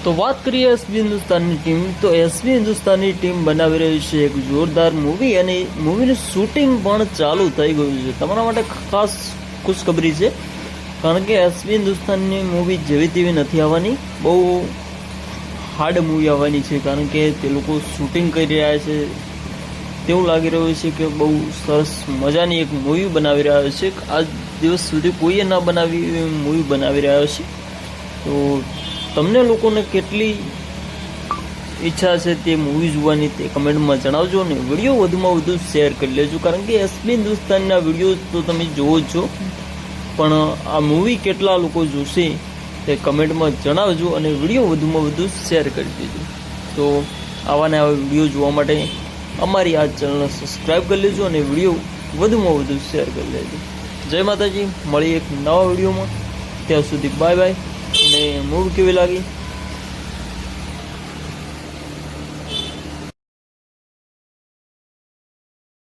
તો વાત કરીએ એસબી હિન્દુસ્તાનની ટીમ, તો એસબી હિન્દુસ્તાનની ટીમ બનાવી રહી છે એક જોરદાર મૂવી, અને મૂવીનું શૂટિંગ પણ ચાલુ થઈ ગયું છે. તમારા માટે ખાસ ખુશખબરી છે, કારણ કે એસબી હિન્દુસ્તાનની મૂવી જેવી તેવી નથી આવવાની, બહુ હાર્ડ મૂવી આવવાની છે, કારણ કે તે લોકો શૂટિંગ કરી રહ્યા છે. તેવું લાગી રહ્યું છે કે બહુ સરસ મજાની એક મૂવી બનાવી રહ્યા છે. આજ દિવસ સુધી કોઈએ ના બનાવી એવી મૂવી બનાવી રહ્યા છે. તો તમને લોકોને કેટલી ઈચ્છા છે તે મૂવી જોવાની તે કમેન્ટમાં જણાવજો, અને વિડીયો વધુમાં વધુ શેર કરી લેજો, કારણ કે એસબી હિન્દુસ્તાનના વિડીયો તો તમે જોવો જ છો, પણ આ મૂવી કેટલા લોકો જોશે તે કમેન્ટમાં જણાવજો, અને વિડીયો વધુમાં વધુ શેર કરી દેજો. તો આવા ને આવા વિડીયો જોવા માટે અમારી આ ચેનલને સબસ્ક્રાઈબ કરી લેજો, અને વિડીયો વધુમાં વધુ શેર કરી લેજો. જય માતાજી, મળીએ એક નવા વિડીયોમાં. ત્યાં સુધી બાય બાય. અને મૂવી કેવી લાગી